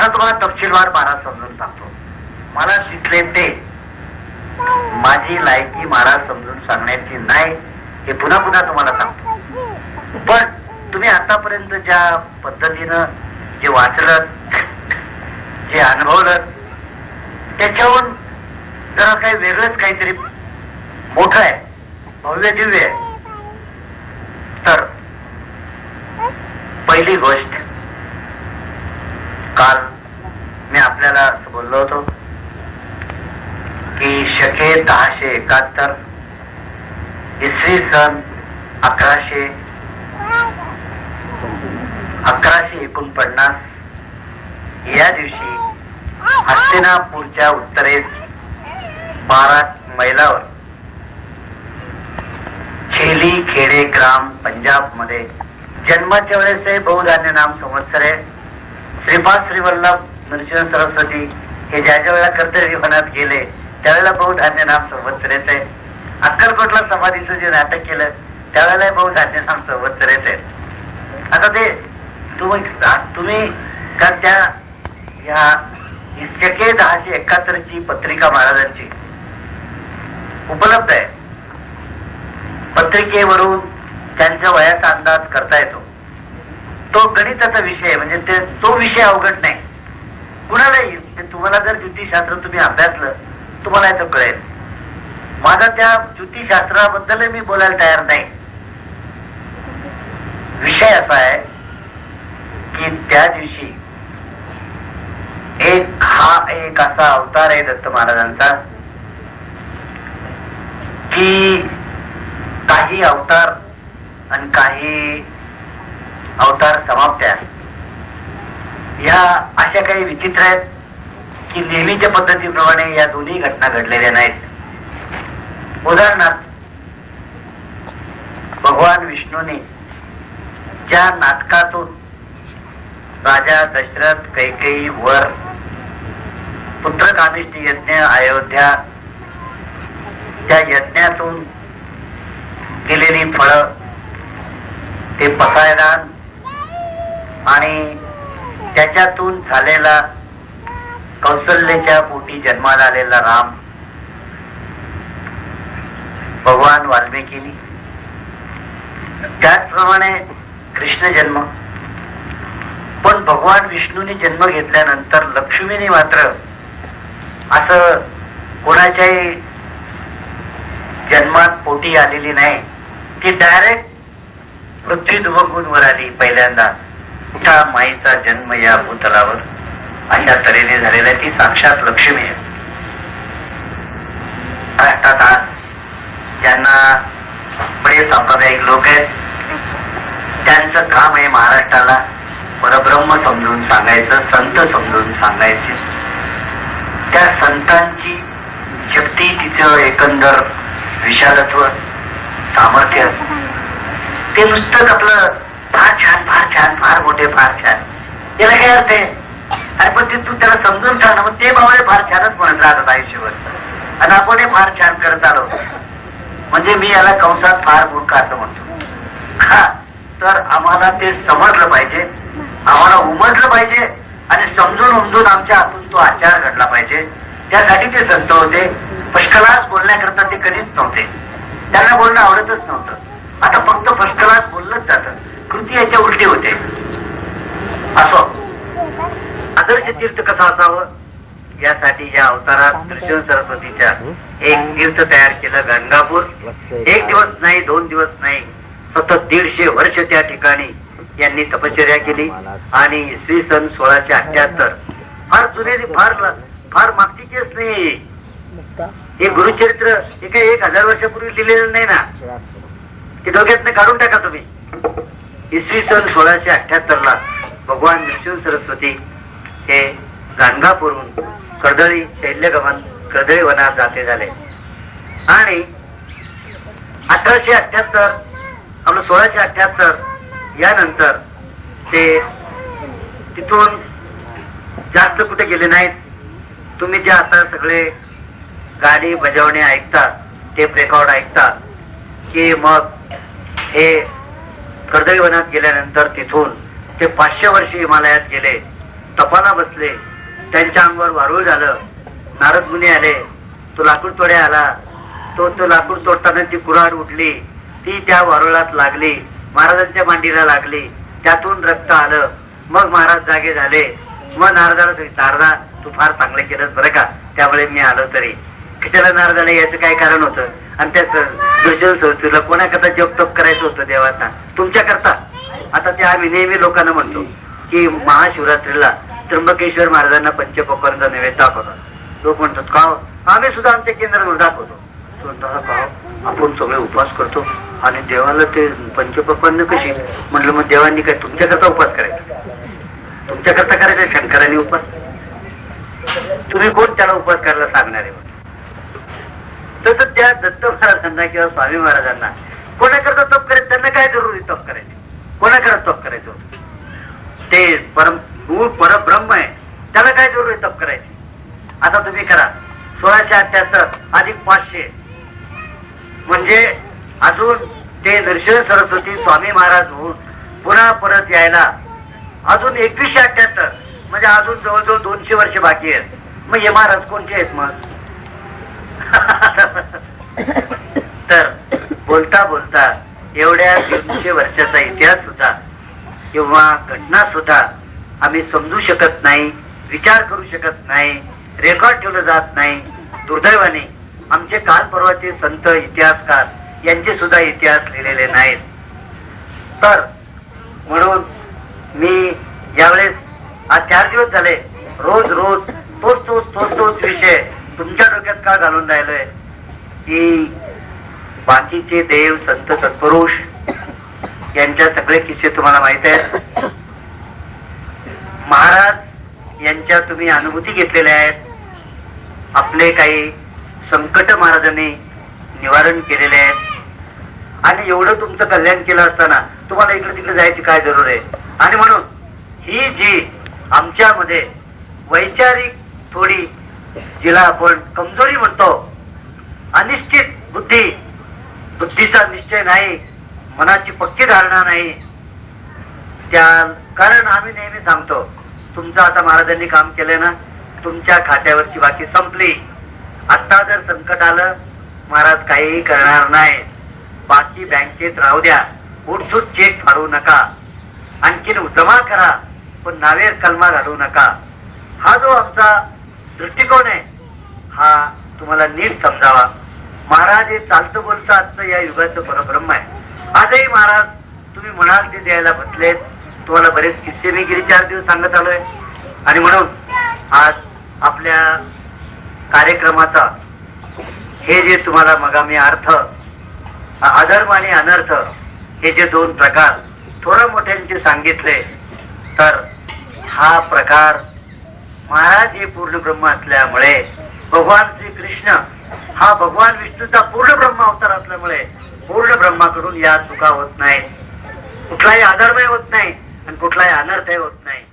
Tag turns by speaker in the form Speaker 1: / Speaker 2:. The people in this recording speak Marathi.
Speaker 1: आता तुम्हाला तपशीलवार महाराज समजून सांगतो. मला शिकले ते माझी लायकी महाराज समजून सांगण्याची नाही, हे पुन्हा पुन्हा तुम्हाला सांगतो. पण तुम्ही आतापर्यंत ज्या पद्धतीनं जे वाचलं, जे अनुभवलं, त्याच्याहून जरा काही वेगळंच काहीतरी मोठं आहे, भव्य दिव्य आहे. तर पहिली गोष्ट, काल मी आपल्याला असं बोललो होतो की 1071 इसवी सन 1149 या दिवशी हस्तिनापूरच्या उत्तरेस 12 मैलावर छेली खेडे ग्राम पंजाब मध्ये जन्माच्या वेळेस हे बहुधान्य नाम संवत्सर आहे. श्रीपाद श्रीवल्लभ नरसिंह सरस्वती हे ज्या वेळेला कर्तव्य वनात गेले त्यावेळेला बहुधान्य नाम संवत्सरेच आहे. अक्कलकोटला समाधीचं जे नाटक केलं त्यावेळेला बहुधान्य नाम संवत्सरेच आहे. आता ते तुम्ही का त्या या 1071 ची पत्रिका महाराजांची उपलब्ध आहे. पत्रिकेवरून त्यांच्या वयाचा अंदाज करता येतो. तो गणिताचा विषय म्हणजे तो विषय अवघड नाही कुणाला येईल. तुम्हाला जर ज्योतिषशास्त्र तुम्ही अभ्यासलं तुम्हाला याचं कळेल. माझा त्या ज्योतिषशास्त्राबद्दल मी बोलायला तयार नाही. विषय असा आहे की त्या दिवशी एक असा अवतार आहे दत्त महाराजांचा की काही अवतार आणि काही अवतार समाप्त आहेत. या अशा काही विचित्र आहेत की नेहमीच्या पद्धतीप्रमाणे या दोन्ही घटना घडलेल्या नाहीत. उदाहरणार्थ, भगवान विष्णूने ज्या नाटकातून राजा दशरथ कैकेयी वर पुत्रकामिष्ठी यज्ञ अयोध्या, त्या यज्ञातून केलेली फळं, ते पसायदान आणि त्याच्यातून झालेला कौशल्याच्या पोटी जन्माला आलेला राम, भगवान वाल्मिकीनी, त्याचप्रमाणे कृष्ण जन्म. पण भगवान विष्णूने जन्म घेतल्यानंतर लक्ष्मीने मात्र असं कोणाच्याही जन्मात पोटी आलेली नाही. ती डायरेक्ट पृथ्वी दुबकून वर आली पहिल्यांदा. त्या माईचा जन्म या भूतलावर अशा तऱ्हेने झालेला ती साक्षात लक्ष्मी आहे. महाराष्ट्रात आज ज्यांना बरे सांप्रदायिक लोक आहेत त्यांचं काम आहे महाराष्ट्राला परब्रह्म समजून सांगायचं, संत समजून सांगायचे. त्या संतांची शक्ती, तिचं एकंदर विशालत्व, सामर्थ्य, ते नुसतंच आपलं फार छान, फार छान, फार मोठे, फार छान, याला काय अर्थ आहे? आणि पण ते तू त्याला समजून सांग. मग ते बाबा फार छानच म्हणत राहतात आयुष्यभर आणि आपण हे फार छान करत आलो. म्हणजे मी याला कंसात फार मूर्ख असं म्हणतो. हा, तर आम्हाला ते समजलं पाहिजे, आम्हाला उमजलं पाहिजे आणि समजून उमजून आमच्या हातून तो आचार घडला पाहिजे. त्यासाठी ते संत होते. फर्स्ट क्लास बोलण्याकरता ते कधीच नव्हते. त्यांना बोलणं आवडतच नव्हतं. आता फक्त फर्स्ट क्लास बोललंच जातं, कृती याच्या उलटी होते. असो, आदर्श तीर्थ कसं असावं यासाठी या अवतारात नृसिंह सरस्वतीच्या एक तीर्थ तयार केलं, गंगापूर. एक दिवस नाही, 2 दिवस नाही, सतत 150 वर्ष त्या ठिकाणी यांनी तपश्चर्या केली. आणि इसवी सन 1678, फार जुने, फार मागची केस नाही. हे गुरुचरित्र हे काही 1000 वर्षापूर्वी लिहिलेलं नाही ना, ते डोक्यातनं काढून टाका तुम्ही. इसवी सन 1678 ला भगवान नृसिंह सरस्वती हे गाणगापूरहून कर्दळी शैल्यगमन, कर्दळी वनात जाते झाले. आणि 1878 आपलं 1678 यानंतर ते तिथून जास्त कुठे गेले नाहीत. तुम्ही जे आता सगळे गाणी बजावणे ऐकता, टेप रेकॉर्ड ऐकता, की मग हे कर्दळी वनात गेल्यानंतर तिथून ते 500 वर्ष हिमालयात गेले. तपाला बसले, त्यांच्या अंगावर वारूळ झालं. नारद मुनी आले, तो लाकूड तोड्या आला. तो लाकूड तोडताना ती कुऱ्हाड उठली, ती त्या वारुळात लागली, महाराजांच्या मांडीला लागली, त्यातून रक्त आलं. मग महाराज जागे झाले. मग नारदाला सांगितलं, नारदा तू फार चांगलं केलंस बरं का, त्यामुळे मी आलो. तरी त्याला नारदाला याचं काय कारण होतं? आणि त्या दुर्जन संस्थेला कोणाकरता जप तप करायचं होतं देवाचा? तुमच्याकरता. आता ते आम्ही नेहमी लोकांना म्हणतो की महाशिवरात्रीला त्र्यंबकेश्वर महाराजांना पंचपक्वान्नाचा नैवेद्य दाखवतात. लोक म्हणतात का आम्ही सुद्धा आमच्या केंद्रावर दाखवतो. आपण सगळे उपवास करतो आणि देवाला ते पंचपक्वान्न कशी? म्हणलं मग देवांनी काय तुमच्याकरता उपवास करायचा? तुमच्याकरता करायचा शंकरांनी उपवास? तुम्ही कोण त्याला उपवास करायला सांगणार आहे? तसं त्या दत्त महाराजांना किंवा स्वामी महाराजांना कोणाकरता तप करायचं? त्यांना काय जरुरी तप करायचे? कोणाकरता तप करायचं होतं? ते मूळ परब्रह्म आहे, त्याला काय जरुरी तप करायची? आता तुम्ही करा 1678 अधिक 500 म्हणजे अजून ते नरसिंह सरस्वती स्वामी महाराज होऊन पुन्हा परत यायला अजून 2178 म्हणजे अजून जवळजवळ 200 वर्ष बाकी आहेत. मग हे महाराज कोणते आहेत मग? तर बोलता बोलता एवढ्या 200 वर्षाचा इतिहास सुद्धा किंवा घटना सुद्धा आम्ही समजू शकत नाही, विचार करू शकत नाही, रेकॉर्ड ठेवलं जात नाही. दुर्दैवाने आमचे काल परवाचे संत इतिहासकार यांचे सुद्धा इतिहास लिहिलेले नाहीत. तर म्हणून मी यावेळेस आज 4 दिवस झाले रोज रोज तोच विषय तुमच्या डोक्यात का घालून राहिलोय की बाकीचे देव संत सत्पुरुष यांच्या सगळे किस्से तुम्हाला माहित आहेत. महाराज यांच्या तुम्ही अनुभूती घेतलेल्या आहेत. आपले काही संकट महाराजांनी निवारण केलेले आहेत आणि एवढं तुमचं कल्याण केलं असताना तुम्हाला इकडे तिकडे जायची काय जरूर आहे? आणि म्हणून ही जी आमच्यामध्ये वैचारिक थोडी जिला आपण कमजोरी म्हणतो, अनिश्चित बुद्धीचा निश्चय नाही, मनाची पक्की धारणा नाही, त्या कारण आम्ही नेहमी सांगतो तुमचं आता महाराजांनी काम केलंय ना, तुमच्या खात्यावरची बाकी संपली. आता जर संकट आलं महाराज काहीही करणार नाही, बाकी बँकेत राहू द्या, उठसूट चेक फाडू नका, आणखीन जमा करा पण नावेर कलमा घालू नका. हा जो आमचा दृष्टिकोन आहे हा तुम्हाला नीट समजावा. महाराज हे चालतं बोलतं आजचं या युगाचं परब्रह्म आहे. आजही महाराज तुम्ही म्हणाल ते द्यायला बसलेत. तुम्हाला बरेच किस्से मी गेली 4 दिवस सांगत आलोय आणि म्हणून आज आपल्या कार्यक्रमाचा हे जे तुम्हाला मग आम्ही अर्थ अधर्म आणि अनर्थ हे जे 2 प्रकार थोडं मोठ्यांचे सांगितले, तर हा प्रकार महाराज हे पूर्ण ब्रह्म असल्यामुळे भगवान श्री कृष्ण हा भगवान विष्णूचा पूर्ण ब्रह्म अवतार असल्यामुळे पूर्ण ब्रह्माकडून या चुका होत नाही, कुठलाही अधर्मही होत नाही आणि कुठलाही अनर्थही होत नाही.